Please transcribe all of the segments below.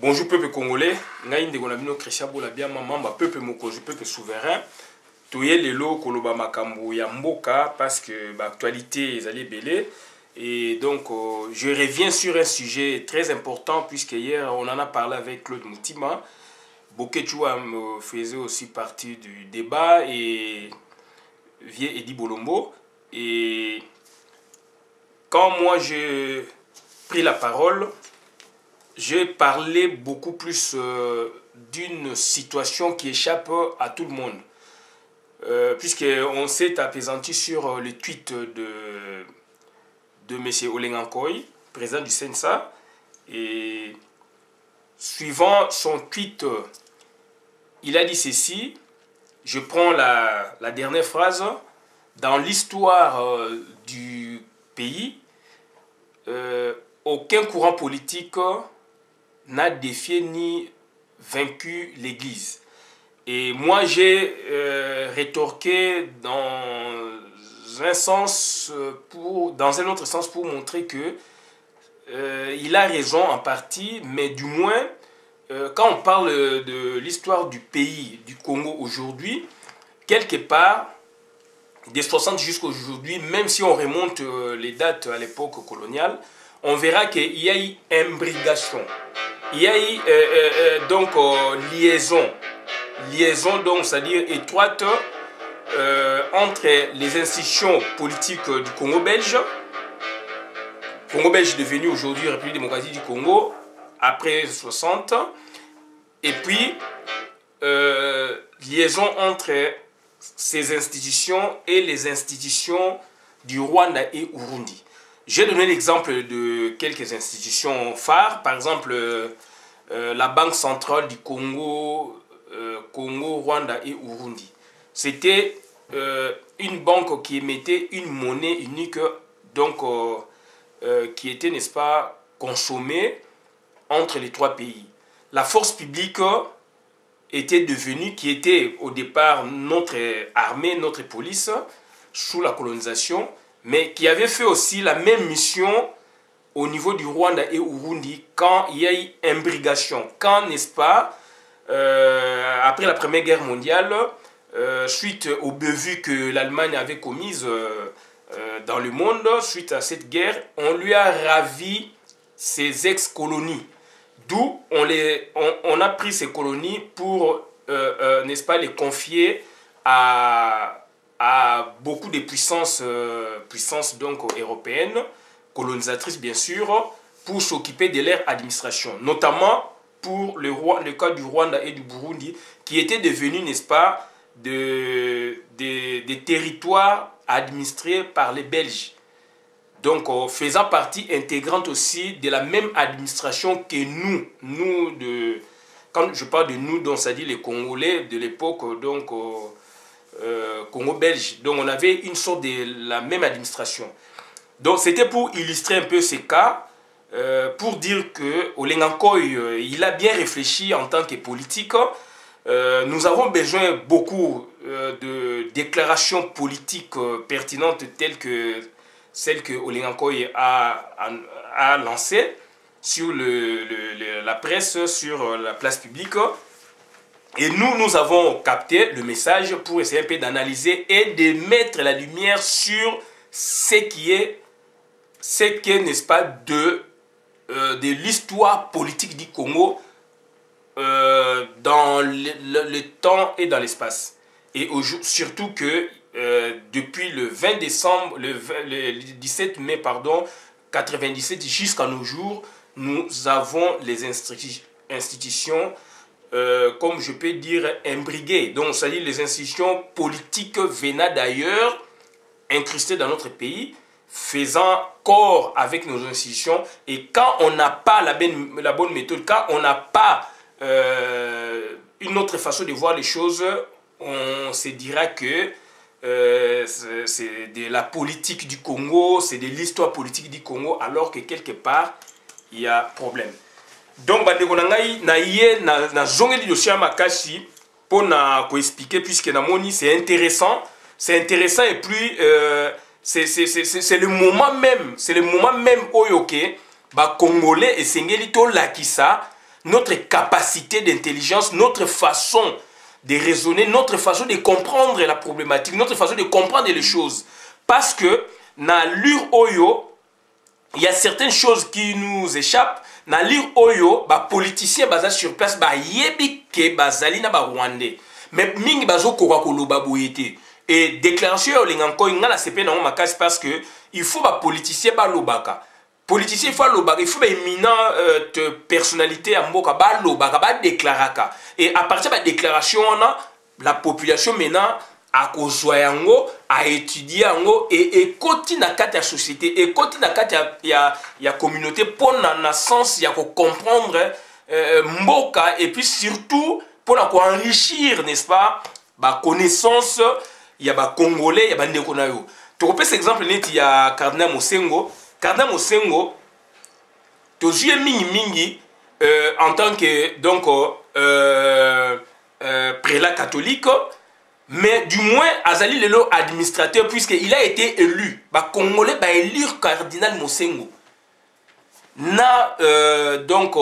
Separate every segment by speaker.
Speaker 1: Bonjour peuple congolais, ngai ndeko na bino Christian Bolabia mamba peuple mokonzi peuple souverain. Toye lelo koloba makambo ya mboka parce que actualité ezali belé et donc je reviens sur un sujet très important puisque hier on en a parlé avec Claude Moutima. Bokechua me faisait aussi partie du débat et Vieux Edi Bolombo, et quand moi j'ai pris la parole, j'ai parlé beaucoup plus d'une situation qui échappe à tout le monde. Puisqu'on s'est apaisanti sur le tweet de M. Olengankoy, président du CENSA. Et suivant son tweet, il a dit ceci, je prends la dernière phrase, dans l'histoire du pays, aucun courant politique n'a défié ni vaincu l'Église. Et moi, j'ai rétorqué dans un autre sens pour montrer que il a raison en partie, mais du moins, quand on parle de l'histoire du pays, du Congo aujourd'hui, quelque part, des 60 jusqu'à aujourd'hui, même si on remonte les dates à l'époque coloniale, on verra qu'il y a eu imbrigation. Il y a eu donc liaison donc c'est-à-dire étroite entre les institutions politiques du Congo belge devenu aujourd'hui République démocratique du Congo après 60, et puis liaison entre ces institutions et les institutions du Rwanda et Burundi. J'ai donné l'exemple de quelques institutions phares, par exemple la Banque centrale du Congo, Rwanda et Burundi. C'était une banque qui émettait une monnaie unique, donc qui était, n'est-ce pas, consommée entre les trois pays. La force publique était devenue, qui était au départ notre armée, notre police, sous la colonisation, mais qui avait fait aussi la même mission au niveau du Rwanda et Burundi quand il y a eu imbrigation. Quand, n'est-ce pas, après la Première Guerre mondiale, suite aux bévues que l'Allemagne avait commises dans le monde, suite à cette guerre, on lui a ravi ses ex-colonies. D'où on a pris ces colonies pour, n'est-ce pas, les confier à beaucoup de puissances donc européennes, colonisatrices bien sûr, pour s'occuper de leur administration, notamment pour le cas du Rwanda et du Burundi, qui étaient devenus, n'est-ce pas, des territoires administrés par les Belges. Donc, faisant partie intégrante aussi de la même administration que quand je parle de nous, donc c'est-à-dire les Congolais de l'époque, donc Congo-Belge. Donc, on avait une sorte de la même administration. Donc, c'était pour illustrer un peu ces cas, pour dire que Olengankoy, il a bien réfléchi en tant que politique. Nous avons besoin beaucoup de déclarations politiques pertinentes telles que celle que Olengankoy a lancée sur la presse, sur la place publique. Et nous avons capté le message pour essayer un peu d'analyser et de mettre la lumière sur ce qui est, n'est-ce pas, de l'histoire politique du Congo dans le temps et dans l'espace. Et surtout que depuis le 20 décembre, le 17 mai, pardon, 97 jusqu'à nos jours, nous avons les institutions, comme je peux dire, imbriguées. Donc, c'est-à-dire les institutions politiques venant d'ailleurs, incrustées dans notre pays, faisant corps avec nos institutions. Et quand on n'a pas la bonne méthode, quand on n'a pas une autre façon de voir les choses, on se dira que c'est de la politique du Congo, c'est de l'histoire politique du Congo, alors que quelque part, il y a problème. Donc, na zongeli dossier makasi pour expliquer, puisque c'est intéressant. C'est intéressant et puis c'est le moment même, oyoke, Congolais et Sengeli to lakisa notre capacité d'intelligence, notre façon de raisonner, notre façon de comprendre la problématique, notre façon de comprendre les choses. Parce que dans l'ur oyo, il y a certaines choses qui nous échappent. Dans l'ur oyo, les politiciens basés sur place, yebi ke bazali na ba Rwandais. Mais mingi bazo koka koloba boyete. Et déclaration linganko ingana sepe na makasi parce que il faut ba politiciens ba lobaka. Politicien il faut lobaka, il faut ba éminent personnalité à mboka ba lobaka, ba déclaraka. Et à partir de la déclaration on a la population maintenant à kozwa yango, à étudier yango et koti na kati ya société et koti na kati ya communauté pour na sens ya ko comprendre mboka et puis surtout pour enrichir, n'est-ce pas, ba connaissance ya ba congolais ya bande ko na yo. Tu repères cet exemple net il y a Cardinal Mosengo. Cardinal Mosengo to jouer mingi en tant que donc prélat catholique. Mais du moins, Azali Lelo administrateur, puisqu'il a été élu. Bah, Congolais, bah, élire Cardinal Mosengo. Na, donc,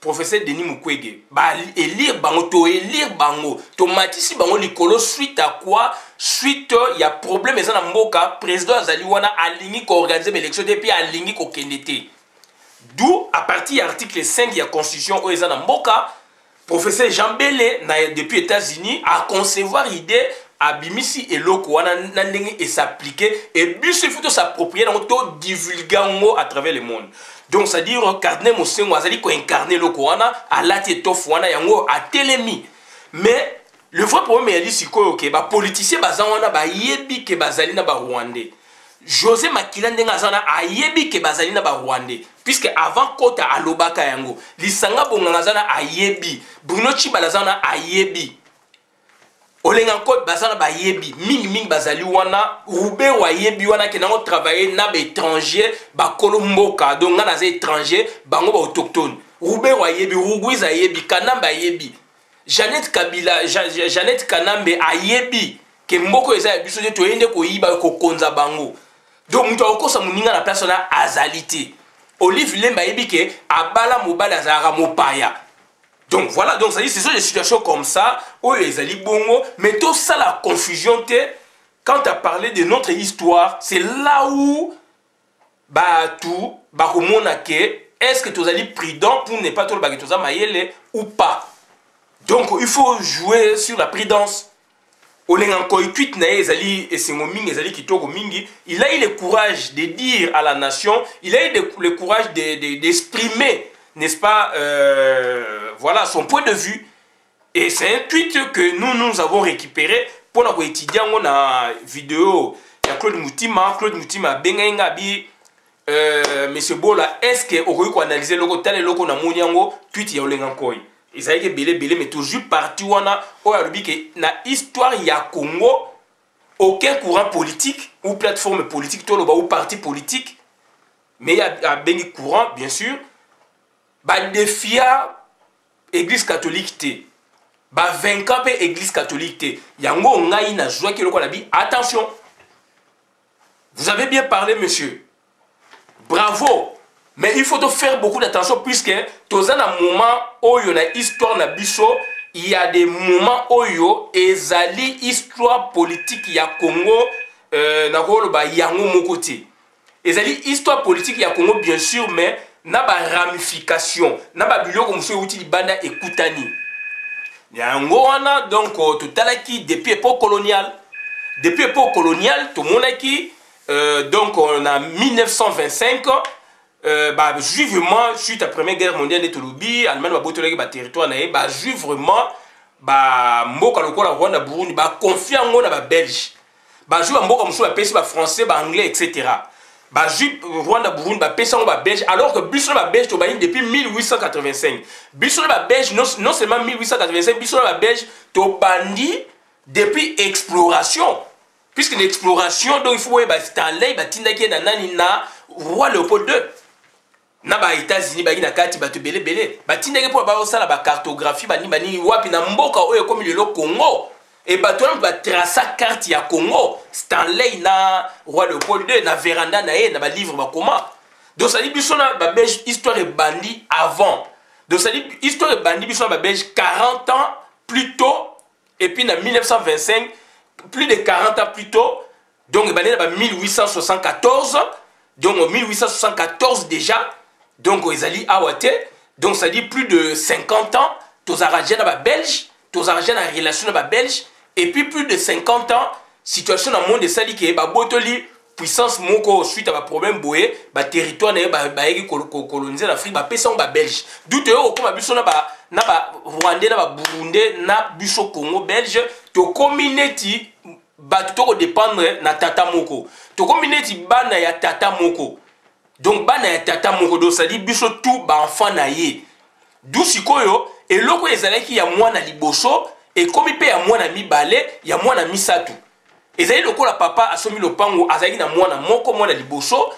Speaker 1: professeur Denis Mukwege, bah, élire Bango, to élire Bango. To matisi Bango Likolo, suite à quoi? Suite, il y a problème, mais ça n'a pas président Azali Wana aligné qui organise l'élection, depuis aligné qui kendete. D'où, à partir de l'article 5 de la Constitution, où ils ont Mboka, professeur Jean Bélé, depuis les États-Unis, a concevoir l'idée à Bimisi et Loko, et s'appliquer, et bus il faut s'approprier, donc divulguer à travers le monde. Donc, c'est-à-dire, Cardinal Mosengo, il faut incarner Loko, à la tête à télémi. Mais, le vrai problème, c'est que les politiciens, ils sont Rwandais. José Makila ndengazana ayebi ke bazali na ba Rwandais puisque avant kota alobaka yango lisanga bongangazana ayebi Bruno Chibalazana ayebi olenga ko bazana ba yebi mingi bazali wana Roubé wa yebi wana ke nango travailler na ba étranger ba kolomboka donc na za étranger bango ba autochtone Roubé wa yebi Rugwiza yebi Kanamba yebi Jeannette Kabila Jeannette Kanambe ayebi ke mboko eza biso de toyende ko yiba ko konza bango. Donc, nous avons la place de azalité. Olive Lemba Ebike, Abala Mobala Zara Mopaya. Donc, voilà, donc ça dit, ce sont des situations comme ça, où les alliés bongo, mais tout ça, la confusion, quand tu as parlé de notre histoire, c'est là où, tout, est-ce que tu as allé prudent pour ne pas tout le baguette maïele ou pas? Donc, il faut jouer sur la prudence. Il a eu le courage de dire à la nation, il a eu le courage d'exprimer, n'est-ce pas, voilà, son point de vue. Et c'est un tweet que nous avons récupéré pour nous étudier dans vidéo. Il y a Claude Moutima, Bengainga bi, Monsieur Bola, est-ce que vous pouvez analyser le tel loko na moniango tweet ya olengankoi. Ils ont belé, mais toujours parti wana na histoire ya Congo, aucun courant politique ou plateforme politique, ou parti politique, mais il y a un courant, bien sûr, défia Église catholique té, vainquant Église catholique té. Yango ngai na joie qui le bi. Attention, vous avez bien parlé, monsieur. Bravo. Mais il faut faire beaucoup d'attention puisque dans un moment où il y a une histoire na biso, il y a des moments où il y a une histoire politique ya Congo na rôle ba yango mokote. Il y a une histoire politique ya Congo bien sûr mais na ba ramification, na ba biloko monsieur uti banda ekutani. Yango wana donc totalaki depuis époque coloniale. Depuis époque coloniale tout monaki donc on a 1925 juif vraiment suite à la première guerre mondiale de Tolobi, Allemagne va botoler ba territoire na ba juif vraiment mboka lokola Rwanda Burundi confiant ngo na ba belge ba juif mboka musu ba pesi ba français ba anglais etc. Ba juif Rwanda Burundi ba pesi ngo ba belge alors que biso ba belge to ba depuis 1885 biso ba belge non seulement 1885 biso ba belge to bandi depuis exploration puisque l'exploration donc il faut ba Stanley ba tindaki na nani na roi Léopold II. Na ba États-Unis ba na kati ba to belé ba tindeke pour ba osala ba cartographie ba ni wapi na mboka oyo comme le Congo et ba to ba tracer carte ya Congo Stanley na roi Léopold II na véranda na ba livre ba comment donc ça dit biso na ba belge histoire et bandi avant Donc ça dit histoire de bandi biso ba belge 40 ans plus tôt et puis en 1925 plus de 40 ans plus tôt donc bandi na 1874 donc en 1874 déjà donc ils allaient awate donc ça dit plus de 50 ans tous arrangés na ba belge tous arrangés na relation na ba belge et puis plus de 50 ans situation dans le monde de sali que ba botoli puissance moko suite à ba problème boye ba territoire na ba yeki coloniser l'Afrique ba pesa ba belge doute yo ko ba biso na ba rwandais na ba burundais na biso Congo belge to community ba to dépendre na tata moko to community bana ya tata moko donc bana ya tata moko do ça dit biso tout ba enfant na ye du sikoyo eloko ezalaki ya mwana liboso et comme pe ya mwana mibale ya mwana misatu ezali lokola papa asomi lopango azali na mwana moko mwana liboso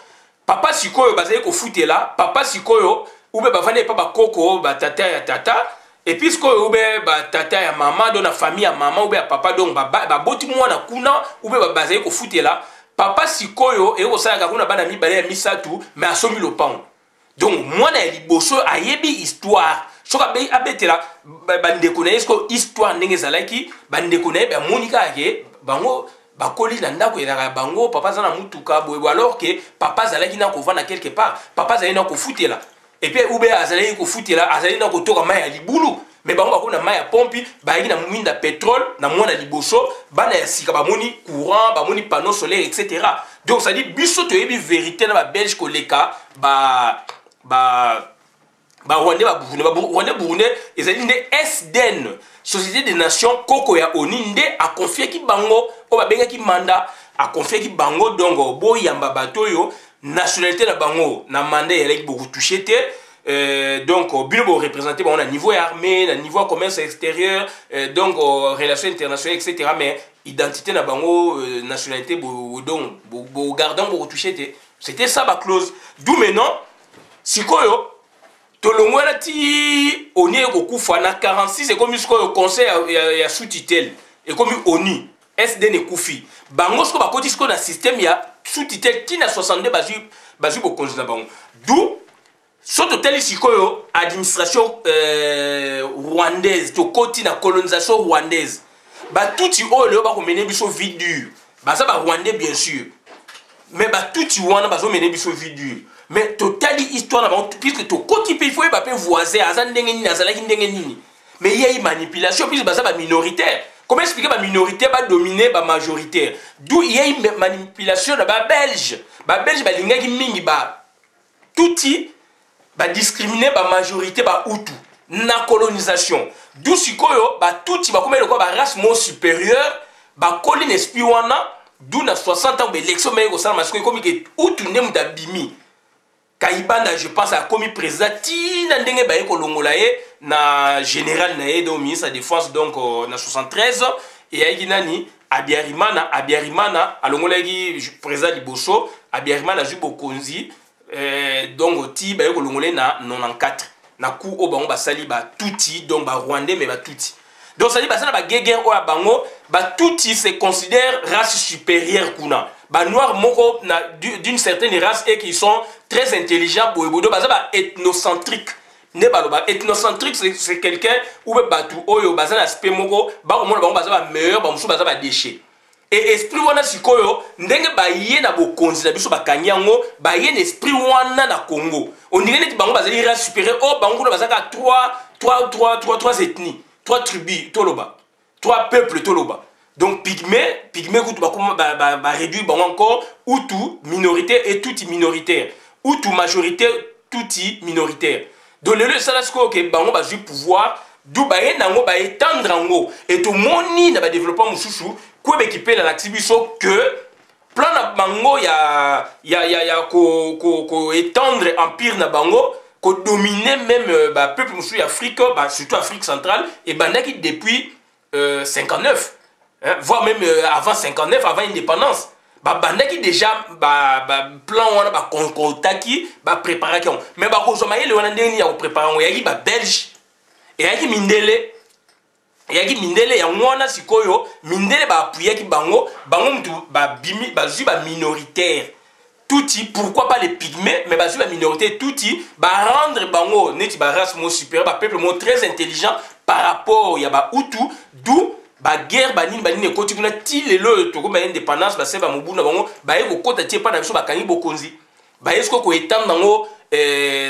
Speaker 1: papa sikoyo bazali ko futela papa sikoyo ube bavane pa bakoko ba tata ya tata et puis sikoyo ube ba tata ya mama do na famille ya mama ube ya papa donc ba boti mwana kuna ube bazali ko futela papa sikoyo e osala kuna bana mibale ya misatu mais asomi lopango donc mwana ya liboso ayebi histoire soka be abetela bandeko na esko histoire ndenge ezalaki bandeko na ye bamonika ke bango bakoli na ndako elaka bango papa za na mutuka boye alors que papa azalaki na kovanda quelque part papa azali na kofutela et puis ube azalaki kofutela azali na kotoka mai ya libulu mais bango bakona mai ya pompi bayaki na mwinda pétrole na mwana liboso bana ya sika bamoni courant bamoni panneau solaire etc donc ça dit biso toyebi vérité na ba belge koleka Rwandais Burundais ezali nde SDN Société des Nations koko ya ONU nde a confié ki bango o babenga ki mandat a confié ki bango donc boyamba bato yo nationalité na bango na mandat eleki beaucoup touché te donc bino bo représenter bango na niveau armée na niveau commerce extérieur donc relations internationales etc mais identité na bango nationalité donc bo gardant bo touché te c'était ça ba clause d'où maintenant sikoyo tolongwela ti ONU ekokufa na 46 ekomi sikoyo conseil ya sous-tutelle ekomi ONU SDN ekufi bango siko bakoti siko na système ya sous-tutelle tina 62 bazwi bokonzi na bango d'où soto teli sikoyo administration rwandaise tokoti na colonisation rwandaise batuti oyo leo bakomene biso vie dure baza ba rwandais bien sûr mais batuti wana bazomene biso vie dure mais totali histoire na bango puisque tokoti pe il faut ba pe voisin aza ndenge nini azalaki ndenge nini mais il y a une manipulation puisque baza ba minoritaire comment expliquer ba minoritaire ba dominer ba majoritaire d'où il y a une manipulation na ba belge balingaki mingi ba tuti ba discriminer ba majorité ba hutu na colonisation d'où sikoyo ba tuti ba komela ko ba race mo supérieure ba colline esprit wana d'où na 60 ans élection mais ko sala masiko comme que hutu ndem da bimi Kaibanda, je pense, a commis président tina ndenge baye kolongola ye na général na ye donc ministre de défense donc na 73 et ayi nani Abiyarimana alongola yi président liboso Abiyarimana ju bokonzi donc ti baye kolongola na 94 na ku o bango basali ba tuti donc ba rwandais mais ba tuti donc ça dit basala ba guerre o bango ba tuti se considère race supérieure kuna ba noir moko d'une certaine race et qui sont très intelligents boyebodo baza ba ethnocentrique ne baloba ethnocentrique c'est quelqu'un ou be batu oyo baza na aspect moko ba komona bango baza ba meilleur ba musu baza ba déchet et esprit wana sikoyo ndenge ba ye na bokonzi na biso ba kanyango ba ye na esprit wana na Congo on dirait neti bango baza race supérieure o bango na baza ka trois ethnies 3 tribus toloba 3 peuples toloba. Donc pygmée kutu ba réduire ba encore hutu minoritaire et tuti minoritaire. Hutu majoritaire tuti minoritaire. Donc le ça ko que bango ba ju pouvoir d'où ba nango ba étendre ngo et tout moni na ba développement mususu ko be ki pela l'actibiso que plan na bango ya ko étendre empire na bango ko dominer même ba peuple mususu Afrique ba surtout Afrique centrale et bandaki depuis 59 hein, voire même avant 59 avant indépendance bandaki déjà plan wana ba kontaki ba préparer ki mais ba kozoma yele wana ndeni ya ko préparer ngo yaki ba belge et yaki mindele ya ngwana sikoyo mindele ba appuyer ki bango mutu ba bimi ba zu ba minoritaire touti, pourquoi pas les pygmées, mais la minorité touti, rendre bango, neti race mo supérieur, peuple mo très intelligent par rapport à ba Hutu, d'où guerre banine koti kuna ti lelo toko ba indépendance ba seba mobu na bango ba yeko kota tie pa na biso bakangi bokonzi ba yesko ko etanda ngo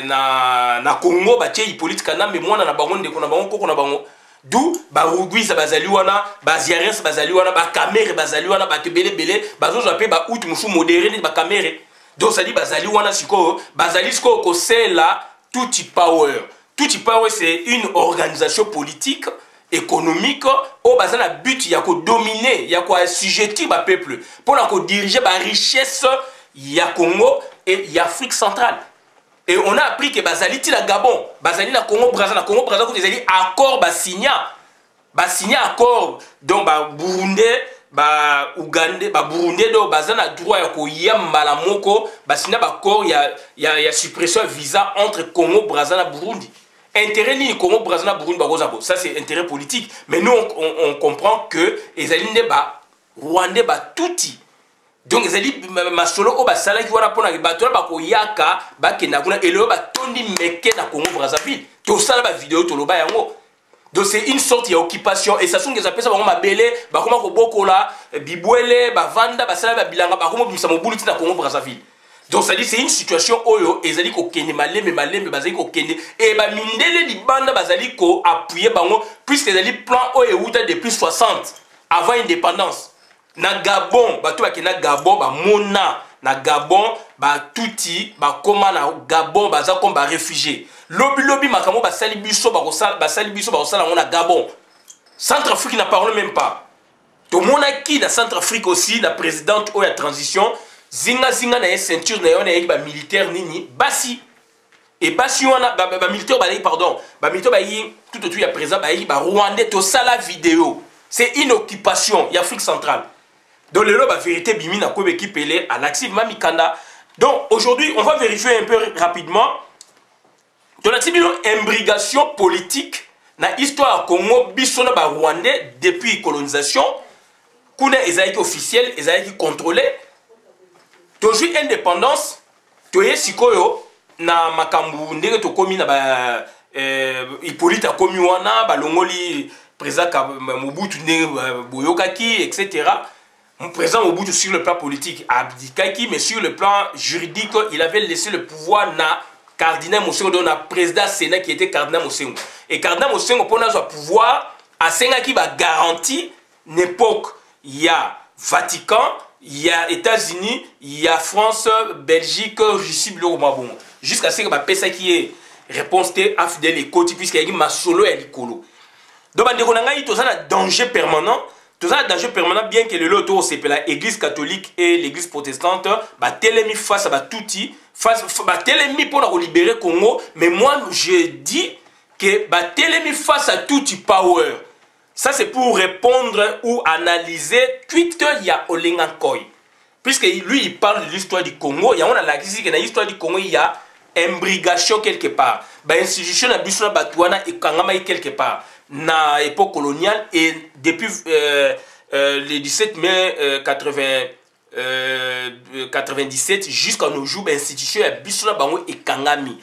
Speaker 1: na Congo ba tie Hippolyte Kanambe mwana na bango ndeko na bango koko na bango d'où ba Rugwiza bazali wana ba Ziares bazali wana ba Kamere bazali wana ba tebele bele bazo zape ba Hutu musu modéré ba Kamere. Donc ça dit bazali wana siko bazali siko ko c'est la Tutsi Power. Tutsi Power c'est une organisation politique économique au bazan a but ya ko dominer ya ko assujettir ba peuple pour la ko diriger ba richesse ya Congo et ya Afrique centrale. Et on a appris que bazali ti la Gabon, bazali la Congo Brazza ko ezali accord ba signer accord donc ba Burundi ba Uganda ba Burundi do bazana droit ya ko yamba moko ba signer ba accord ya suppression visa entre Congo Brazza na Burundi. Intérêt ni Congo Brazza na Burundi ba ça c'est intérêt politique, mais nous on comprend que ezali ne ba Rwandais ba tuti. Donc ezali masolo o ba sala ki wana pona ba tola ba ko yaka ba kena kuna elo ba tondi meke na Congo Brazzaville. To sala ba vidéo to loba yango. Donc c'est une sorte d'occupation et ça sont des appels ça ba belé ba koma ko bokola bibwele ba vanda ba sala ba bilanga ba koma bimisa mobuluti na Congo Brazzaville. Donc ça dit c'est une situation oyo ezali ko kende malembe bazali ko kende et ba mindele libanda bazali ko appuyer bango puisque ezali plan oyo euta depuis 60 avant indépendance. Na Gabon bato ba kena Gabon ba mona na Gabon ba tuti ba koma na Gabon baza comme ba réfugié. Lobby makamo ba sali biso ba kosala na Gabon. Centrafrique n'a parlé même pas. To mona ki na Centrafrique aussi la présidente oya transition zinga na ceinture na yona ba militaire nini basi. Et basi wana ba militaire ba militaire ba yi tout autour ya président ba yi ba Rwandais to sala vidéo. C'est une occupation y'Afrique centrale. Donc le la vérité bimi na ko équipe pelé à l'active Mamikanda. Donc aujourd'hui, on va vérifier un peu rapidement. Donc la une imbrigation politique na histoire Congo bisona ba Rwandais depuis colonisation. Kuna ezaki officiel, ezaki contrôlé. Toujours indépendance, toye sikoyo na makambu ndenge to komi na ba Hippolyte akomi wana ba longoli président Mobutu ndenge boyokaki etc. Mon président Mobutu sur le plan politique a abdikaki, mais sur le plan juridique, il avait laissé le pouvoir na Cardinal Mosengo, donc na président Sénat qui était Cardinal Mosengo. Et Cardinal Mosengo, pour notre pouvoir, à Sénat qui va garantir une époque, il y a Vatican, il y a États-Unis, il y a France, Belgique, Russie, Mabon. Jusqu'à ce que ma PSA qui est réponse à fidèle et côté, puisqu'il y a ma solo et l'icolo. Donc, il y a un danger permanent. Tout ça, danger permanent, bien que le loto, c'est l'église catholique et l'église protestante, télémi face à touti, télémi pour libérer le Congo, mais moi, je dis que télémi face à touti power. Ça, c'est pour répondre ou analyser tweet il y a Olengakoy. Puisque lui, il parle de l'histoire du Congo, il y a dans l'histoire du Congo, il y a imbrigation quelque part. Institution à Bissona Batouana et Kangamaï quelque part. Na époque coloniale et depuis le 17 mai 97 jusqu'à nos jours l'institution ya Bissona Bango et Kangami.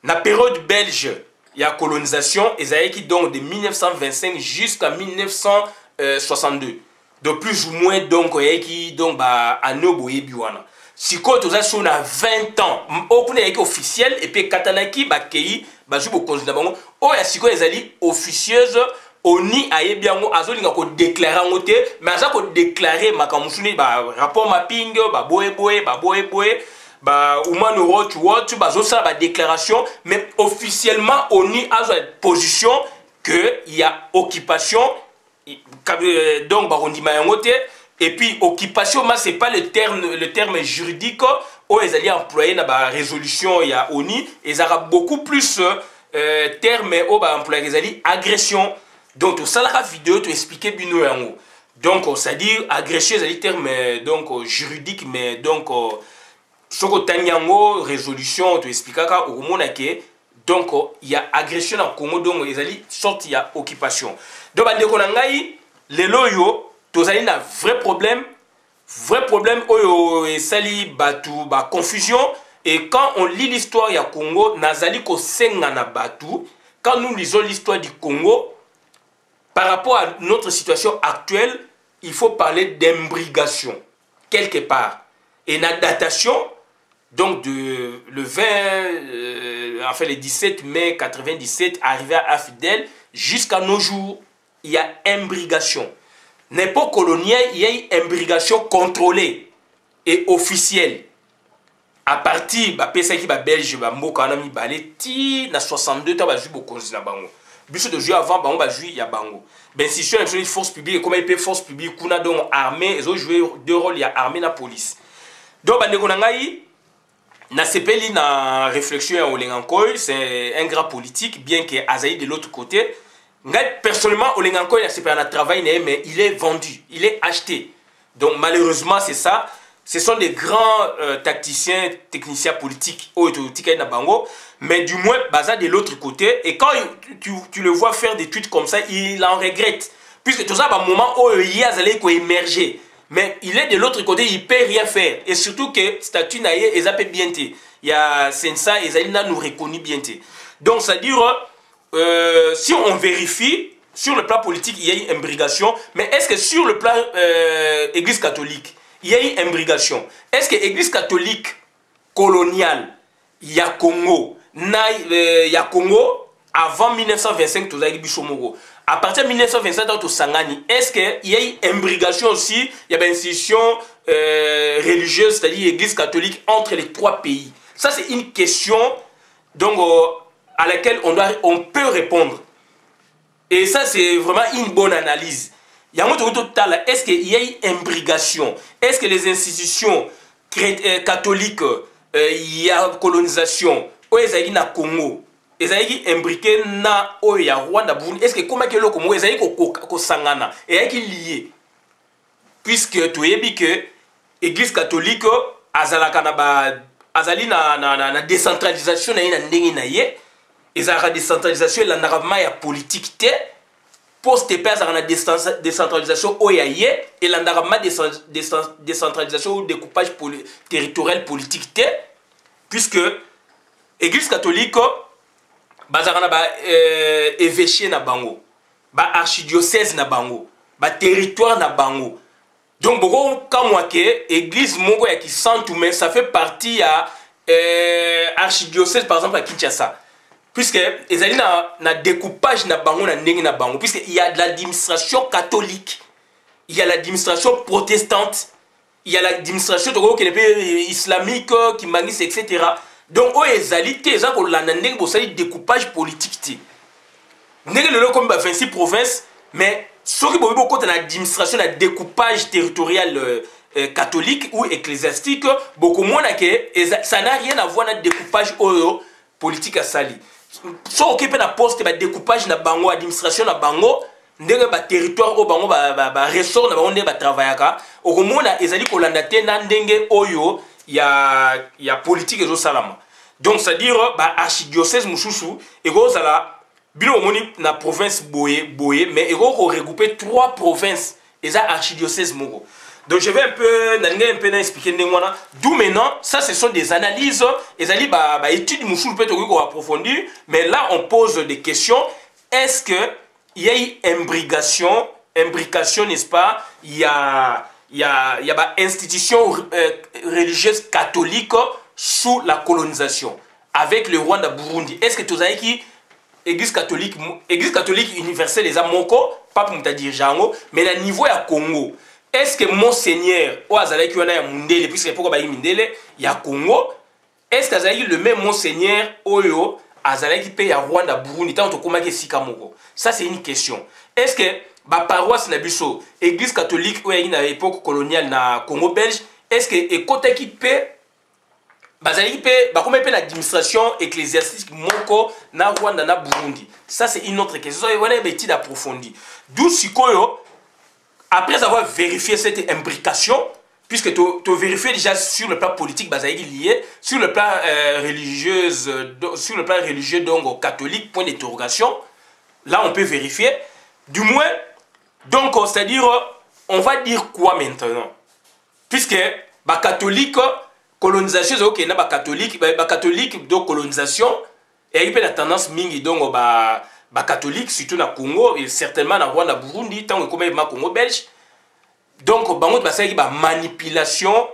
Speaker 1: Na période belge il y a colonisation ezayaki donc de 1925 jusqu'à 1962 de plus ou moins donc yaki donc ba anobo yebiwana. Si quoi tout ça sur 20 ans aucune yaki officiel et puis katanaki ba kei bazu bo konzina bango o ya siko ezali officieuse oni ayebiango azolinga ko déclarer ngote mais aza ko déclarer makamusuni ba rapport mapping ba boye ba human watch bazo ça ba déclaration mais officiellement oni azo position que il y a occupation donc ba rondima yangote et puis occupation mais c'est pas le terme juridique où ils allaient employer dans la résolution il y a ONU et ça a beaucoup plus termes où bah employer ils allaient agression donc tout ça la vidéo tu expliquer bien en donc ça dit agression ils allaient terme donc juridique mais donc soko tanyango résolution tu expliquer au monde que donc il y a agression dans Congo donc ils allaient sortir il y a occupation donc bah ndeko nangai les loyo tous allez un vrai problème vrai problème oyo esali batu ba confusion. Et quand on lit l'histoire du Congo, nazali ko senga na batu. Quand nous lisons l'histoire du Congo, par rapport à notre situation actuelle, il faut parler d'imbrigation quelque part. Et la datation, donc le 20, enfin le 17 mai 97, arrivé à Fidèle, jusqu'à nos jours, il y a imbrigation. N'importe coloniale, il y a une imbrigation contrôlée et officielle. À partir de la Belge, na 62 ans, il y a bango. Biso de jouer avant, bango jouer il y a bango. Ben si je suis une force publique, comment il peut force publique, qu'on a donc armée, ils ont joué deux rôles, il y a armée et la police. Donc bande konangai na sepeli na réflexion au Lengankoy, c'est un grand politique, bien que Azaï de l'autre côté. Personnellement, au Lengankoy, il a travail, mais il est vendu, il est acheté. Donc malheureusement, c'est ça. Ce sont des grands tacticiens, techniciens politiques, mais du moins, Baza de l'autre côté. Et quand tu le vois faire des tweets comme ça, il en regrette. Puisque tout ça, à un moment où il y a émerger. Mais il est de l'autre côté, il ne peut rien faire. Et surtout que statut naïe, ils appellent bien. Il y a Sensa, ils nous reconnu bien. Donc, c'est-à-dire, si on vérifie, sur le plan politique, il y a une imbrigation. Mais est-ce que sur le plan Église catholique, il y a une imbrigation? Est-ce que l'Église catholique coloniale, il y a Congo, avant 1925, tout ça, à partir de 1925, est-ce qu'il y a une imbrigation aussi? Il y a une institution religieuse, c'est-à-dire l'Église catholique, entre les trois pays. Ça, c'est une question donc, à laquelle on peut répondre. Et ça, c'est vraiment une bonne analyse. Est-ce qu'il y a une imbrigation? Est-ce que les institutions catholiques, il y a colonisation, ou il y a Congo, ils ont imbriqué na oya Rwanda Burundi? Est-ce que comment que le Congo ils ont sangana et qui lié? Puisque tu es dit que l'Église catholique azali na décentralisation na ina ndenge na ye, ezala décentralisation la narama ya politique te. Poste père a une décentralisation oyaye et la narama décentralisation ou découpage territorial politique te, puisque l'Église catholique bazarana ba évêché na bango, ba archidiocèse na bango, ba territoire na bango. Donc beaucoup comme moi que église mongo ya ki santu, mais ça fait partie à archidiocèse par exemple à Kinshasa. Puisque ils allaient na découpage na bango na ndenge na bango, puisque il y a de l'administration catholique, il y a l'administration protestante, il y a l'administration islamique qui manise, etc. Donc ils allaient ils ont la découpage politique. Ndenge le comme 26 provinces, mais ce qui est beaucoup de l'administration, le découpage territorial catholique ou ecclésiastique, beaucoup moins que ça n'a rien à voir avec le découpage politique à Sali. Si on occupe un poste de découpage na bango, administration na bango, ndenge ba territoire au bango ba ressort na bango ndenge ba travaillaka, okomona ezali kolanda te na ndenge oyo ya politique ezo salama. Donc c'est à dire ba archidiocèse mususu ekozala bilo moni na province boye mais eko regrouper trois provinces eza archidiocèse moko. Donc je vais un peu expliquer d'où maintenant, ça ce sont des analyses, et bah études moussou peut être approfondir, mais là on pose des questions. Est-ce que il y a une imbrication, n'est-ce pas? Il y a bah institution religieuse catholique sous la colonisation avec le Rwanda Burundi. Est-ce que tu as qui Église catholique universelle les amoko, pas pour me dire jango, mais le niveau à Congo. Est-ce que Monseigneur, ou Azalaki wana ya Mundele, puisque pourquoi ba Mundele, ya Congo, est-ce qu'Azalaki le même Monseigneur, Oyo, Azalaki pe ya Rwanda, Burundi, tant que Komake Sikamoko? Ça c'est une question. Est-ce que ba paroisse na biso, Église catholique, ou à l'époque coloniale na Congo belge, est-ce que Ekotaki pe, Bazalaki pe, ba comment pe l'administration ecclésiastique Moko na Rwanda na Burundi? Ça c'est une autre question. Ça voilà une étude approfondie. D'où Sikoyo. Après avoir vérifié cette imbrication, puisque tu vérifies déjà sur le plan politique, lié, sur le plan religieux, donc catholique, point d'interrogation, là on peut vérifier. Du moins, donc c'est-à-dire, on va dire quoi maintenant? puisque ba catholique colonisation ok na ba catholique de colonisation et il y a la tendance mingi donc ba catholique surtout na Congo et certainement na Rwanda Burundi tant que comme ma Congo belge donc bango ba ça ba manipulation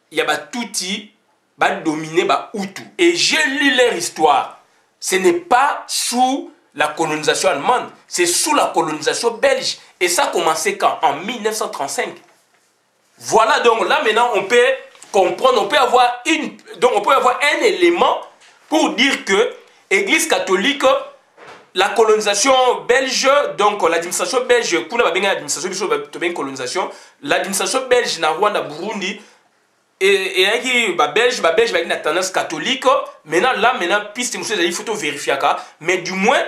Speaker 1: il y a ba touti ba dominer ba Hutu et j'ai lu leur histoire. Ce n'est pas sous la colonisation allemande, c'est sous la colonisation belge. Et ça a commencé quand? En 1935. Voilà, donc là maintenant on peut comprendre, on peut avoir un élément pour dire que l'Église catholique, la colonisation belge, donc l'administration belge, pour l'administration belge na Rwanda Burundi, et qui belge avec une tendance catholique maintenant piste il faut vérifier mais du moins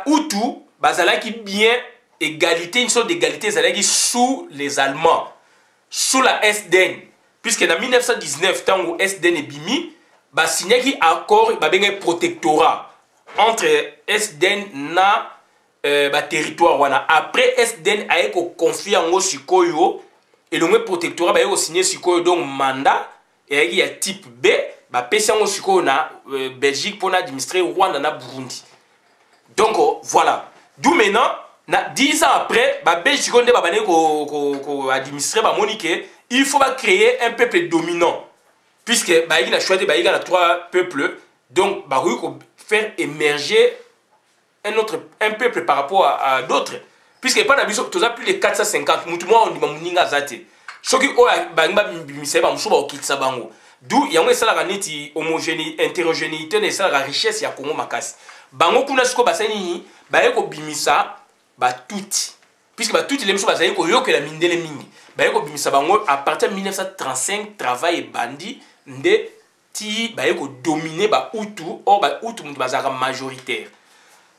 Speaker 1: Hutu bazalaki bien égalité, une sorte d'égalité zalaki sous les Allemands, sous la SDN, puisque en 1919 tant où SDN est bimi signé qui accord un protectorat entre SDN na territoire wana. Après SDN a confié en Sikoyo et le protectorat a signé Sikoyo donc mandat et il y a type B pesa en Sikoyo na Belgique pour administrer Rwanda na Burundi. Donc voilà. D'où maintenant 10 ans après Belgique on administrer Monique, il faut créer un peuple dominant puisque il a choisi il y a 3 peuples donc faire émerger un peuple par rapport à d'autres. Puisque pas plus de 450, mutumwa on dit muninga zate. Soki o bangba bimiseba musuba okitsa bango. D'où il y a un salaire neti homogénéité, hétérogénéité ne ça la richesse ya Congo makasi. Bango kuna siko basani ba yeko bimisa ba tuti. Puisque ba tuti les musuba bazali ko yokela mindele mingi. Ba yeko bimisa bango à partir de 1935 travail et bandi nde ti ba yeko dominer ba Hutu or ba Hutu mutu bazaka majoritaire.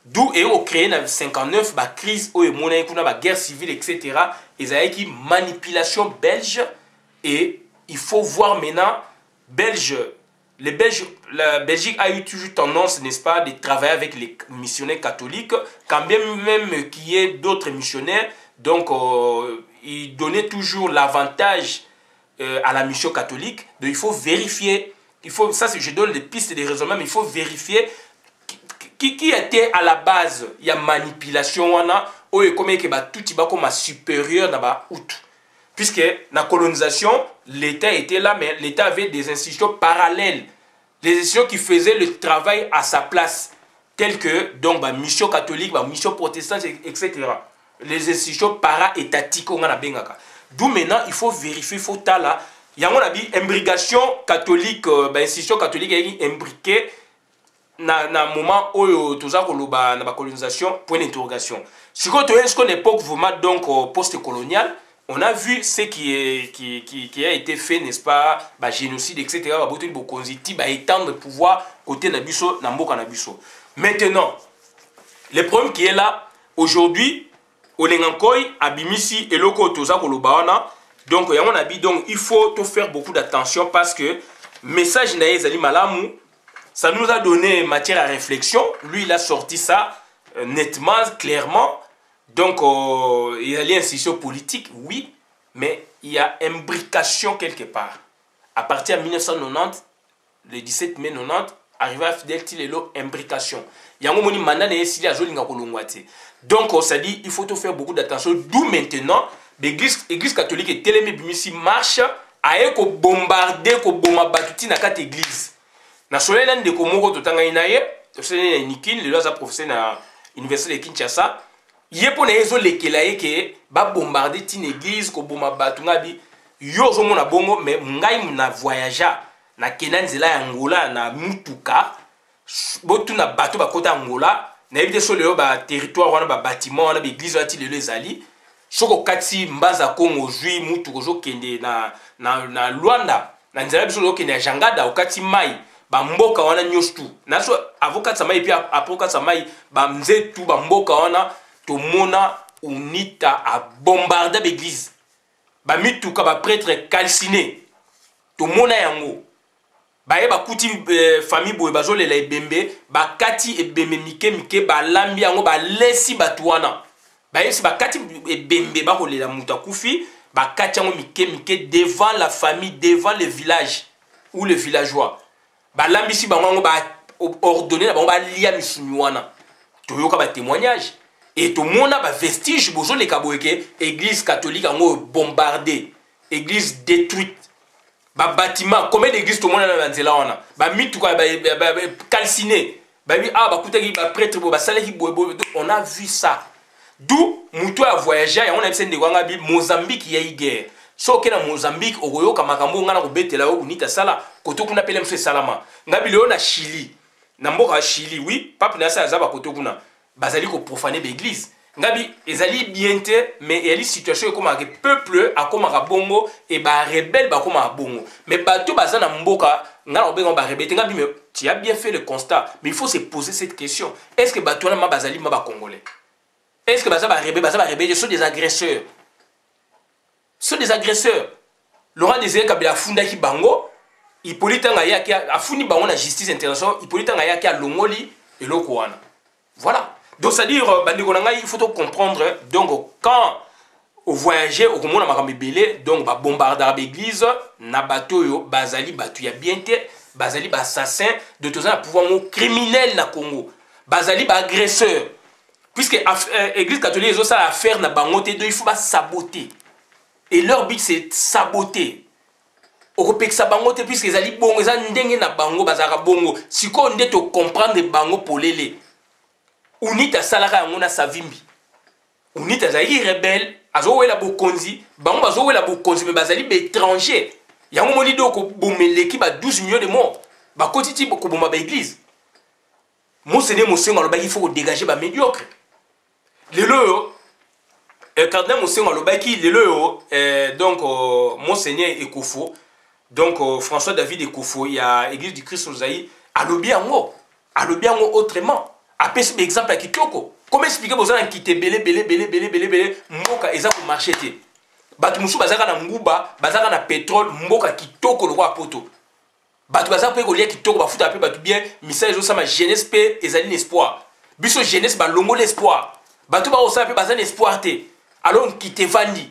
Speaker 1: D'où et au créé en 59 la crise où la guerre civile etc. Ils avaient qui manipulation belge et il faut voir maintenant la Belgique a eu toujours tendance n'est-ce pas de travailler avec les missionnaires catholiques quand bien même qu'il y ait d'autres missionnaires donc ils donnaient toujours l'avantage à la mission catholique donc il faut vérifier je donne des pistes et des raisonnements mais il faut vérifier qui était à la base il y a manipulation wana oyo comme que tout ba comme supérieur na ba Hutu puisque la colonisation l'État était là mais l'État avait des institutions parallèles des institutions qui faisaient le travail à sa place telles que donc mission catholique mission protestante etc. les institutions para-étatiques on a bengaka d'où maintenant il faut vérifier faut tala il y a on a dit imbrication catholique institution catholique est imbriquée na moment où tout ça na ba colonisation point d'interrogation. Si quand on est une époque vraiment donc post-coloniale, on a vu ce qui a été fait n'est-ce pas génocide etc. ba botin bokonziti ba étendre le pouvoir côté na biso na mboka na biso. Maintenant le problème qui est là aujourd'hui olengankoi abimisi eloko toza koloba wana donc ya on a dit donc il faut tout faire beaucoup d'attention parce que message na ezali malamu. Ça nous a donné matière à réflexion. Lui, il a sorti ça nettement, clairement. Donc, il y a l'institution politique, oui, mais il y a imbrication quelque part. À partir de 1990, le 17 mai 90, arrivé à Fidel Tilelo, imbrication. Il y a un moment où donc, ça dit il faut tout faire beaucoup d'attention. D'où maintenant, l'église catholique et télémébimissi marche à bombarder, bombarder na quatre églises. Na soleil de Komoko totanga inaye, soleil na Nikin, le loza professeur na université de Kinshasa, yepo na ezo lekelaye ke ba bombarder tin église ko boma batunga bi yo zo mona bongo mais ngai na voyagea na Kenan zela ya Angola na mutuka botu na bato ba kota Angola na ebite so lelo ba territoire wana ba bâtiment wana ba église ati lelo ezali soko kati mbaza Congo jui mutuko zo kende na Luanda na nzela biso zo kende ya Jangada okati mai ba mboka wana nyostu naso avocat sama et puis avocat sama ba mzetu ba mboka wana to mona unita a bombarder l'église ba mituka ba prêtre calciné to mona yango ba ye ba kuti famille boye bazolela ebembe ba kati ebembe mike ba lambi yango ba lesi batuana Bah, c'est bakati bembe ba kolela muta kufi, bakati yango mike devant la famille, devant le village ou le villageois. Bah lambisi bango ba ordonner na bango ba lia misumi wana. Toyoka ba témoignage et tout monde a ba vestige bozo le kaboyeke église catholique en bombardée, église détruite. Ba bâtiment combien d'églises tout le monde a nzela wana. Ba mitu ka ba calciné. Ba bi ah ba kutaki ba prêtre ba salaki bobo on a vu ça. D'où mutu a voyagé et on a besoin de kwanga bi Mozambique ya guerre. So ke na Mozambique okoyoka makambo ngana ko betela o unita sala koto kuna pele mse salama. Ngabi leo na Chili. Na mboka Chili oui, pape na sa zaba koto kuna. Bazali ko profaner l'église. Ngabi ezali bienté mais elle situation comme un peuple a comme un bongo et ba rebelle ba comme un bongo. Mais bato bazana mboka ngana obenga ba rebelle ngabi mais tu as bien fait le constat mais il faut se poser cette question. Est-ce que bato na ma bazali ma ba congolais? Est-ce que bazaba rebelle sont des agresseurs? Ce sont des agresseurs. Laurent Désiré Kabila funda ki bango, Hippolyte Ngaya ki a funi bango na justice internationale, Hippolyte Ngaya ki a longoli et l'okwana. Voilà. Donc c'est-à-dire il faut comprendre donc quand au voyager au komona makambi belé donc ba bombarder l'église na bato yo bazali batu ya bienté, bazali ba assassin de tous un pouvoir criminel na Congo. Bazali ba agresseur. Puisque l'église catholique ils ont ça à faire na bangote donc il faut pas saboter. Et leur but c'est saboter. Okopek sa bangote puisque ils ali bongo za ndenge na bango bazaka bongo. Siko nde to comprendre bango polele. Unita salaka yango na savimbi. Unita zali rebelle, azowela bokonzi, bango bazowela bokonzi mais bazali ba étranger. Yango moli do ko bomeleki ba 12 millions de morts. Ba kotiti ko bomba ba église. Monseigneur Mosengo aloba il faut dégager ba médiocre. Lelo cardinal Mosengo aloba ki lelo donc Monseigneur Ekofo donc François David Ekofo il y a église du Christ Ozaï alobi yango autrement. Après cet exemple à Kitoko, comment expliquer aux gens qui étaient belé, mboka eza pour marcher té. Batu musu bazaka na nguba, bazaka na pétrole, mboka Kitoko le roi poto. Batu bazaka pe ko lia Kitoko ba futa pe batu bien, message zo ma jeunesse pe ezali l'espoir. Biso jeunesse ba longo l'espoir. Batu ba osa pe bazana espoir té. Alors qui te vandi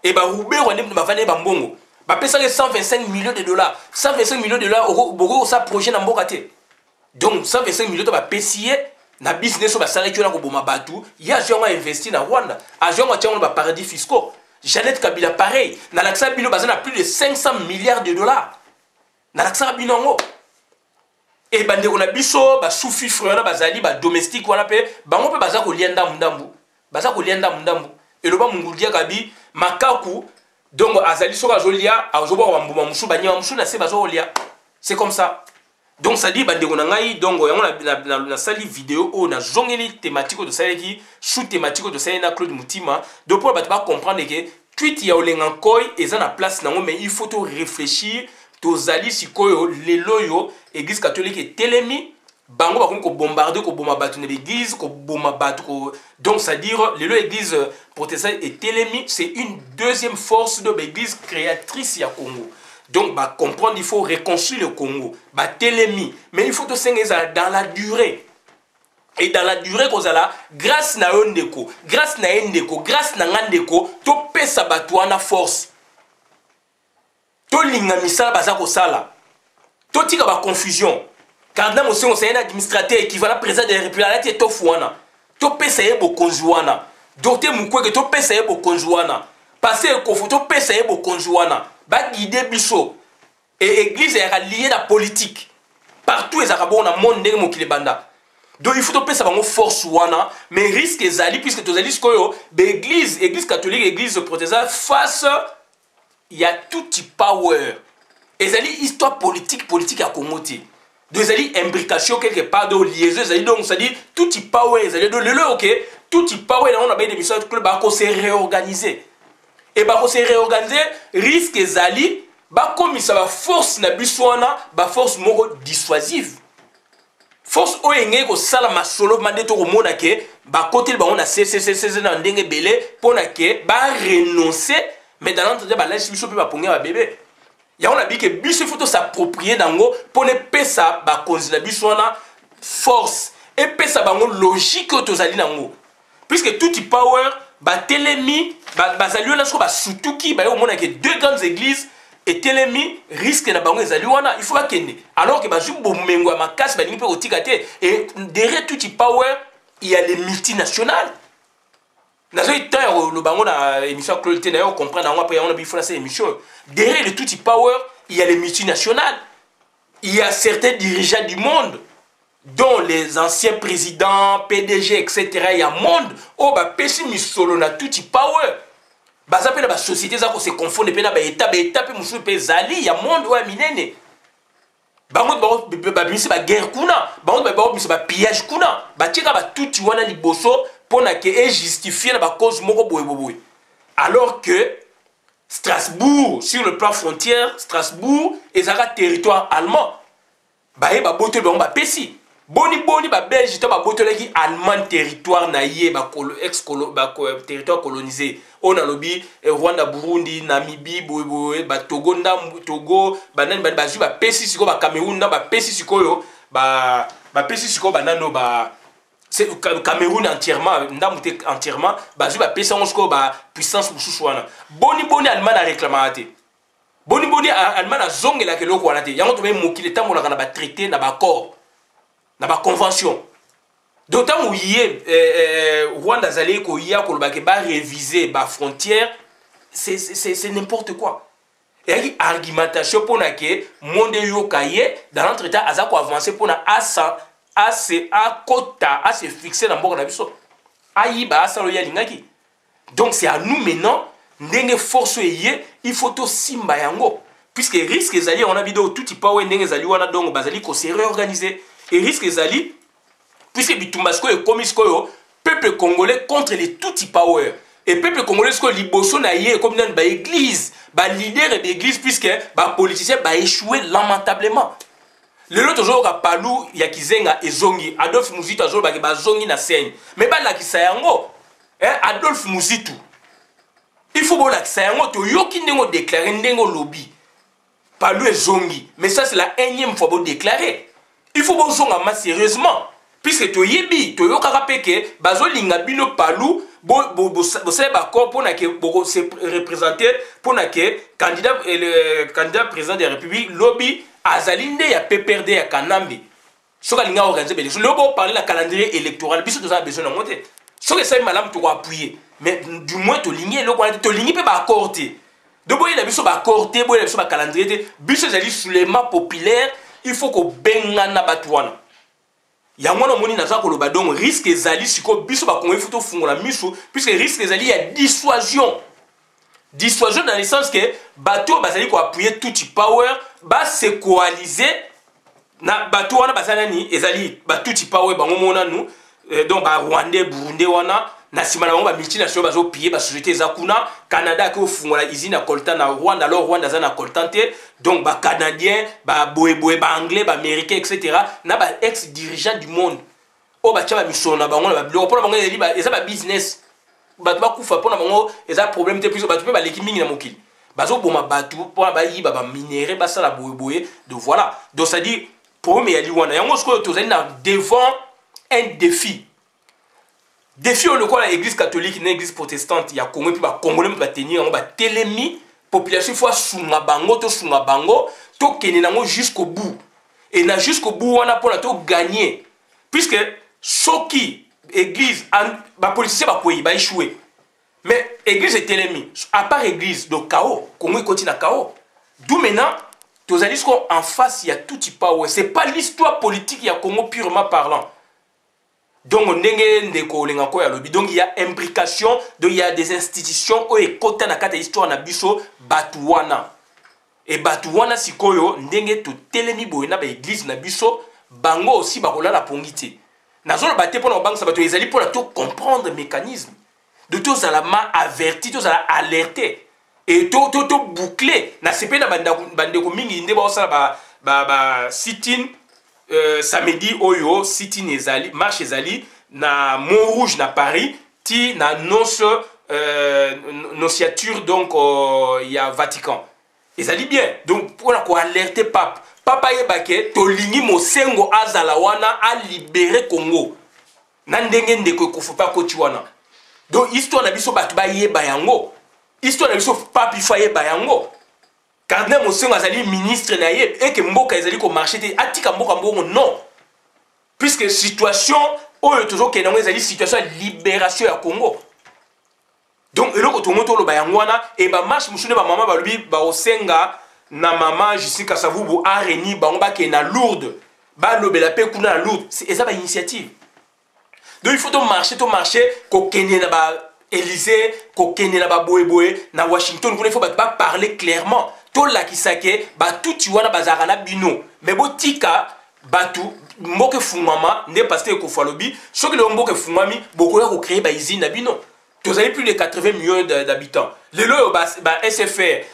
Speaker 1: et ba roubé rwande ba vandi ba mbongo. Ba pesa 125 millions de dollars. 125 millions de dollars boko sa projet na mboka té. Donc 125 millions to ba pesier na business au basala qui on a koboma batu ya gens ont investi na Rwanda a gens ont tiens ba paradis fiscaux. Jeannette Kabila pareil na laksa bino bazana plus de 500 milliards de dollars na laksa binongo et bande ko na biso ba soufi frère bazali ba domestique wana pe bango pe bazako lienda mundambu et le ba mungudia kabi makaku donc azali soka jolia azobo ba mbuma musu banya musu na se bazo lia c'est comme ça. Donc ça dit bande konangai donc la sali vidéo on a zongeli thématique de ça qui sous thématique de ça na Claude Mutima donc pour ba comprendre que tweet ya olenga koy eza na place nango mais il faut to réfléchir to zali sikoyo lelo yo église catholique et telemi bango ba ko bombarder ko boma batu na l'église ko boma batu ko donc ça dire lelo église protestante et telemi c'est une deuxième force de l'église créatrice ya Congo. Donc, bah, comprendre, il faut reconstruire le Congo. Bah, télémi. Mais il faut te sentir dans la durée. Et dans la durée, grâce na ondeko, grâce na endeko, grâce na ngandeko, to pesa batuana force. To linga misala bazako sala. To tika ba confusion. Cardinal Mosengo c'est un administrateur équivalent président de la République to fuana. To pesa yebo konjuana. Docteur Mukwege to pesa yebo konjuana. Passer Ekofo to pesa yebo konjuana. Ba guider biso et église est liée à la politique partout les arabes na monde ndenge mokili banda donc il faut to pesa bango force wana mais risque ezali puisque tozali skoyo l'église catholique église protestante face il y a tout type power ezali histoire politique à Congo te donc ezali imbrication quelque part de liaison ezali donc ça dit tout type power ezali donc le OK tout type power on a bien des missions que ba ko se réorganiser. Et bah se réorganiser risque ezali ba komisa ba force na biswana ba force moko dissuasive force oyenge ko sala masolo mande to ko mona ke ba côté ba on a CCCC na ndenge belé pona ke ba renoncer mais dans l'entretien ba laisse biso pe ba ponga ba bébé ya on a dit que biso faut s'approprier dango pone pesa ba konzi na biswana force et pesa bango logique to zali nango puisque tout power batelemi bazali wana siko basutuki baye omona ke deux grandes églises et telemi risque na bango ezali wana il faut bakende alors que bazwi bomengo ya makasi balingi mpe kotika te et derrière tout power il y a les multinationales nazoyi temps ya lo bango na émission ya Claude te na yo comprendre yango après yango na bifona cette émission derrière le tout power il y a les multinationales il y a certains dirigeants du monde dont les anciens présidents, PDG, etc. Il y a un monde où il y a tout power. Baza pe na ba société za ko se confondre pe na ba état pe musu pe zali ya monde wa minene. Bango ba bimisi ba guerre kuna, bango ba bimisi ba pillage kuna, ba tika ba tout wana liboso pona ke e justifier na ba cause moko boye. Alors que Strasbourg, sur le plan frontière, Strasbourg est un territoire allemand. Ba e ba boto bango ba pesi. Boni ba Belge to ba botolaki allemand territoire na ye ba territoire colonisé on a lobby Rwanda Burundi Namibie boye ba Togo Togo banani ba ju ba pesi siko ba Cameroun na ba pesi siko ba pesi siko banano ba c'est Cameroun entièrement ndamute entièrement ba ju ba pesi on siko ba puissance mususu wana boni allemand a réclamé boni allemand a zongela ke loko wana te yango to be mokile tambo na ba traité na ba accord na ba convention d'autant où yé Rwanda zali ko ya ko ba ke ba réviser ba frontière c'est n'importe quoi et argumentation pour na ke monde yo kaye dans l'entretien aza ko avancer pour na a se fixer dans mboka na biso ayi ba asalo ya lingaki donc c'est à nous maintenant ndenge force yé il faut to simba yango puisque risque ezali on a vidéo tout power ndenge ezali wana donc bazali ko se réorganiser et risque ezali puisque bitumba siko e komi siko peuple congolais contre les tout power et peuple congolais siko liboso na ye comme dans ba église ba leader d'église puisque ba politicien ba échoué lamentablement le lot toujours ka palu ya kizenga ezongi Adolphe Muzitu azolo ba zongi na seigne mais ba la kisayango Adolphe Muzitu il faut bon la kisayango to yoki ndengo déclarer ndengo lobby palu ezongi mais ça c'est la énième fois pour déclarer. Il faut bon zonga ma sérieusement puisque to yebi to yokaka peke bazolinga bino palu bo sele ba corps pour na ke bo se représenter pour na ke candidat président de la République lobby azalinde ya PPRD ya Kanambi soka linga organiser bele so lobo parler la calendrier électoral biso to za besoin na monter soka ça malam to appuyer mais du moins to ligner lo to ligner pe ba accord te de boye la biso ba accord te boye la biso ba calendrier te biso zali soulèvement populaire. Il faut que bengana batwana ya mwana moni naza ko loba donc risque ezali siko biso ba kongo futo fungola miso puisque risque ezali ya dissuasion dans le sens que bato bazali ko appuyer tout power ba se coaliser na bato wana bazana ni ezali ba tout power bango mona nous donc ba Rwandais Burundi wana na sima na bango ba multinationales bazo piller ba société za kuna Canada ko fungola usine na coltan na Rwanda alors Rwanda za na coltan te donc ba canadien ba boye ba anglais ba américain etc. na ba ex dirigeant du monde o ba tia ba misona bango na ba biloko pona bango ezali ba eza ba business bato ba kufa pona bango eza problème te plus bato pe ba leki mingi na mokili bazo boma bato pona ba yiba ba minéré ba sala boye de voilà donc ça dit problème ya liwana yango siko tozali na devant un défi au local l'église catholique une église protestante ya Congo puis ba congolais ba tenir on ba telemi population fois sunga bango to kene nango jusqu'au bout et na jusqu'au bout on a pour la to gagner puisque soki église ba politicien ba koyi ba échouer mais église est telemi à part église donc chaos Congo continue à chaos d'où maintenant tous les en face il y a tout power c'est pas l'histoire politique ya Congo purement parlant. Donc, donc il y a imbrication, donc il y a des institutions où il y a des histoires na biso Batouana. Et Batouana sikoyo ndenge to telemi boye na ba église na biso bango aussi bakola la pongiti. Nazolo baté pour na banque ça bato ezali pour la to comprendre mécanisme. De tous à la main averti, tous à la alerter. Et to boucler na sepe na bandeko mingi ndé ba sala ba sit-in samedi oyo sit-in ezali marche ezali na Montrouge na Paris ti na nonciature donc il y a Vatican ezali bien donc pour la ko alerter papa yebake to lingi mosengo azala wana a libérer Congo na ndenge ndeko ko fupa ko tiwana donc histoire na biso bato bayeba yango, histoire na biso papi fa yeba yango. Cardinal Mosengo azali ministre na ye et que mboka ezali ko marcher te atika mboka mbongo non, puisque situation oyo toujours ke nango ezali situation ya libération ya Congo. Donc eloko to moto lo ba yango wana et ba marche musune ba mama ba lobi ba osenga na mama Justine Kasavubu a reni bango ba ke na Lourdes ba lobela pe kuna na Lourdes, c'est ça ba initiative. Donc il faut to marcher ko kende na ba Élysée, ko kende na ba boye na Washington, il faut ba parler clairement. To la kisake ba tout wana bazara na bino mais botika batu mboke fungama ne pasteur ko falobi soki le mboke fungami boko ya ko créer ba usine na bino. Vous avez plus de 80 millions d'habitants. Les lois, SFR,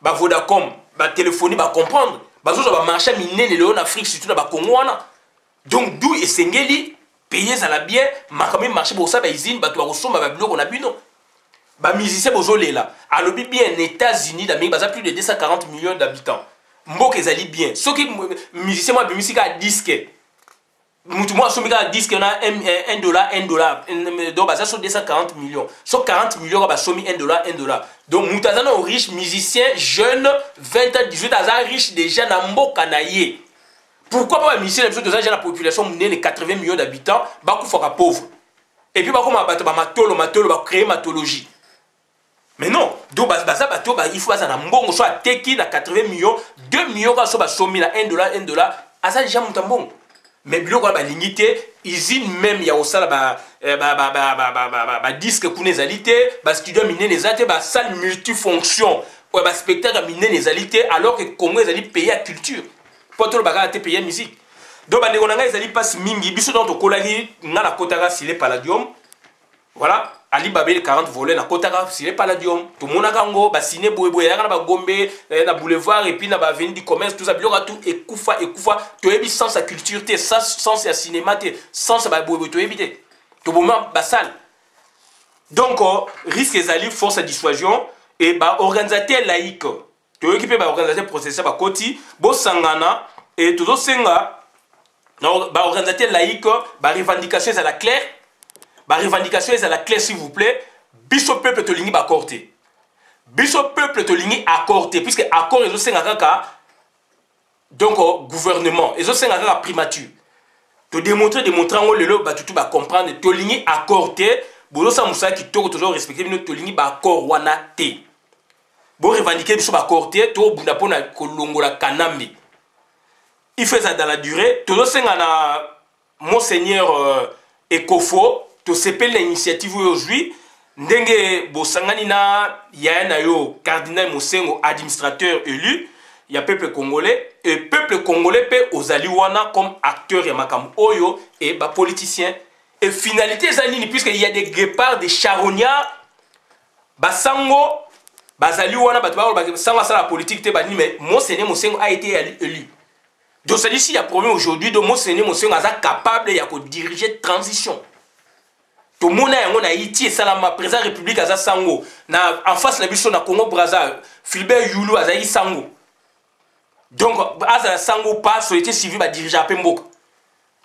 Speaker 1: Vodacom, téléphonie, comprendre. Ils marché miner en Afrique, surtout dans le Congo. Donc, d'où est Sengeli, payer à la bien, marquer marché pour ça, usine, tu as reçu, on a bu non. Les musiciens, ils là. Alors, bien, les États-Unis d'Amérique, ils ont plus de 240 millions d'habitants. Mbok, ils allaient bien. Ceux qui musiciens, moi, musique à disque. Moi, je me dis qu'on a $1, donc ça sont 240 millions. Sur 40 millions, on a $1. Donc, nous sommes riches musiciens, jeunes, 20 ans, 18 ans, riches déjà dans Mbokanaye. Pourquoi pas les musiciens, la population de 80 millions d'habitants, beaucoup fera pauvre. Et puis, on va créer matologie. Mais non, donc il faut que soit teki na 80 millions, 2 millions, soit $1, ça déjà mon. Mais biloko ba limité usine même ya osala ba disque kunezalité ba studio miner les até ba salle multifonction ou ba spectacle miner les alité alors que Congo ezali pays à culture pour tout ba ka te pays musique. Donc ba ngonanga ezali passe mingi biso dans to kolali ngala kotaka sile palladium. Voilà, Ali Babel 40 volets na kotaka sile palladium. Tout mona kango ba ciné boyeboy ya na ba gombe na boulevard et puis na ba avenue du commerce tout ça biloko tout ekufa to yebi sans sa culture te sans sa cinéma te sans sa boyeboy to yebi te. To moment basal. Donc risque ezali force de dissuasion et ba organisateur laïque. To équiper ba organisateur processeur ba koti bo sangana et toujours senga ba organisateur laïque ba revendication à la claire. Ma revendication est à la clé, s'il vous plaît. Biso peuple te lingi accordé. Biso peuple te lingi accordé. Puisque accord est aussi un donc gouvernement. Et aussi un primature. Te démontrer en le lot, tu vas comprendre. Te lingi accordé. Bozo sa moussa qui toujours respecté. Te lingi accord wana te. Bon revendiquer biso accordé. To bunapona kolongola kanambi. Il fait ça dans la durée. Toujours c'est un monseigneur Ekofo. To s'appelle l'initiative aujourd'hui ndenge bosangani na ya na yo cardinal Mosengo administrateur élu ya peuple congolais et peuple congolais pe ozali wana comme acteur ya makambo oyo et ba politicien et finalité zani puisque il y a des guépards des charognards basango bazali wana batba basango ça la politique te bani mais Monseigneur Mosengo a été élu. Donc ça dit ici il y a problème aujourd'hui de Monseigneur Mosengo a capable ya ko diriger transition. Tout le monde a été salama président république aza sango na en face la biso na Congo Brazza Philbert Youlou aza sango. Donc aza sango pas société civile ba dirigeant pemboka.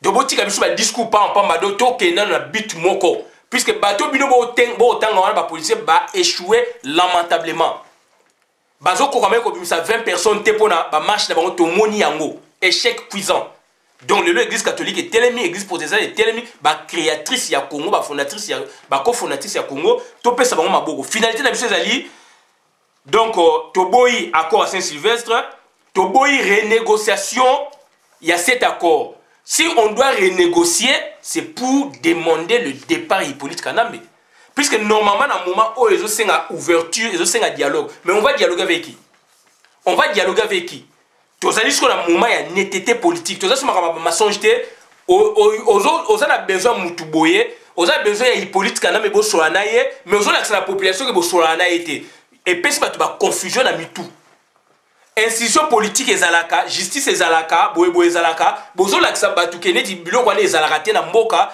Speaker 1: Donc botika biso ba discours pas en pamba do to kena na bit moko puisque bato bino bo tanga wana ba policier ba échouer lamentablement. Bazo ko quand même ko bimisa 20 personnes te pona ba marche na bango to moni yango échec cuisant. Donc l'église catholique est tellement église protestante est tellement ba créatrice ya Congo ba fondatrice ya ba cofondatrice ya Congo to pesa bango maboko finalité na biso ezali donc to boyi accord à Saint-Sylvestre to boyi renégociation il y a cet accord si on doit renégocier c'est pour demander le départ Hippolyte Kanambe puisque normalement dans moment où ils ont senga ouverture ils ont senga dialogue mais on va dialoguer avec qui Tous les gens qui ont une nécessité politique, tous les gens qui ont mensongeté, on a besoin de Moutouboye, on a besoin de Hippolyte Kanambe, mais on a la population qui a été. Et puis, il y a confusion dans tout. Institution politique est Zalaka, justice est Zalaka, Boyeboy est Zalaka, on a des bilans qui sont ratés dans Mboka.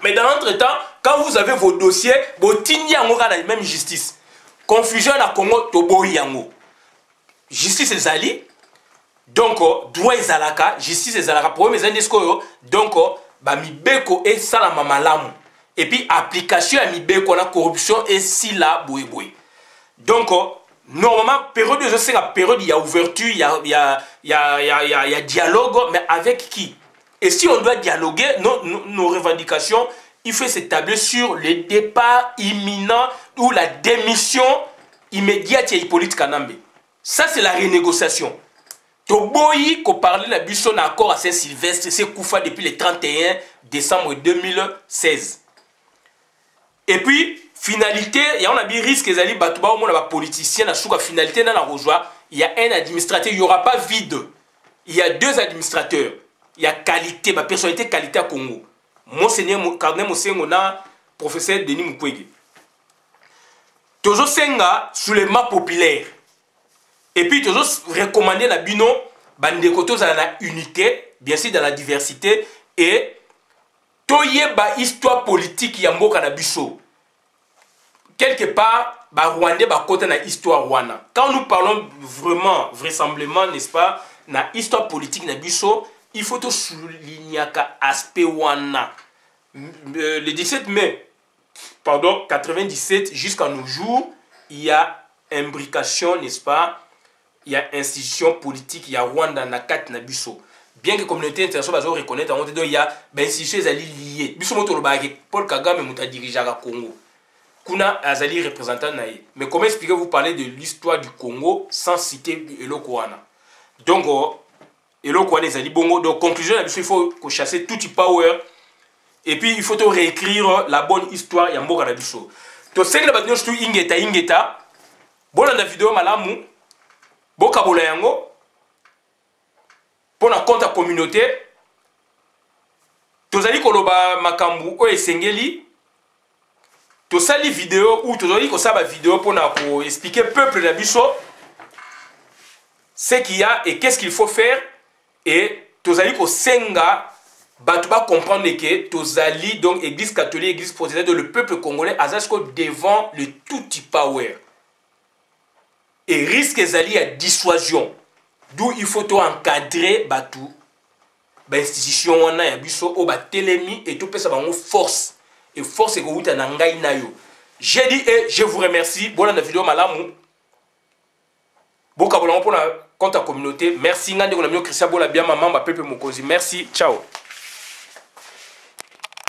Speaker 1: Mais dans l'entretemps, quand vous avez vos dossiers, vous avez la même justice. Confusion dans Congo, Toboy Yango. Justice est Zali. Donc, droit est Zalaka, justice est Zalaka. Pour mes indices, donc, mi beko et salama malamu. et puis application à mibe qu'on a corruption et si là boui boui. Donc normalement période de c'est la période il y a ouverture, il y a dialogue, mais avec qui? Et si on doit dialoguer nos revendications, il faut s'établir sur le départ imminent ou la démission immédiate de Hippolyte Kanambe. Ça c'est la renégociation. Toboyi qu'on parlait la buisson accord à Saint-Sylvestre, c'est Koufa depuis le 31 décembre 2016. Et puis, finalité, il y a un risque que les batouba au monde la politicien na souka finalité dans la rejoie, il y a un administrateur, il n'y aura pas vide. Il y a deux administrateurs. Il y a qualité, ma personnalité qualité à Congo. Monseigneur Cardinal Monsengona, professeur Denis Mukwege. Toujours senga sur les maps populaires. Et puis, toujours recommander la bino, bandekoto dans la unité, bien sûr dans la diversité, et toyeba histoire politique yambo kanabiso. Quelque part, Rwandais côté na histoire Rwanda. Quand nous parlons vraiment, vraisemblablement, n'est-ce pas, na histoire politique nabiso, il faut tout souligner qu'à aspect Rwanda. Le 17 mai, pardon, 97 jusqu'à nos jours, il y a imbrication, n'est-ce pas? Il y a institution politique, il y a Rwanda na kat na biso. Bien que la communauté internationale va reconnaître, il y a des institutions liées. Biso moto le bagage Paul Kagame mouta dirigeant au Congo. Kuna azali représentant naïe. Mais comment expliquez-vous parler de l'histoire du Congo sans citer Eloko wana? Donc Eloko wana ezali bongo. Donc conclusion la biso il faut chasser tout type power. Et puis il faut réécrire la bonne histoire ya mboka na biso. To senga batino stu ingeta. Bona na vidéo malamu. Boka bola yango pour la compte à communauté tozali koloba makambu o esengeli tosali vidéo ou tozali kosaba vidéo pour na ko expliquer peuple na biso ce qu'il y a et qu'est-ce qu'il faut faire et tozali ko senga batu ba comprendre que tozali donc église catholique église protestante le peuple congolais azasko devant le tout power et risque ezali à dissuasion. D'où il faut encadrer batou, institution wana ya biso o ba telemi et tout pesa bango force et force que uta na ngai na yo. J'ai dit et je vous remercie. Bon la vidéo malamu. Boka bolongo pour la compte à communauté. Merci ngande ko na mio Christian bola bien maman ba pepe mokonzi. Merci. Ciao.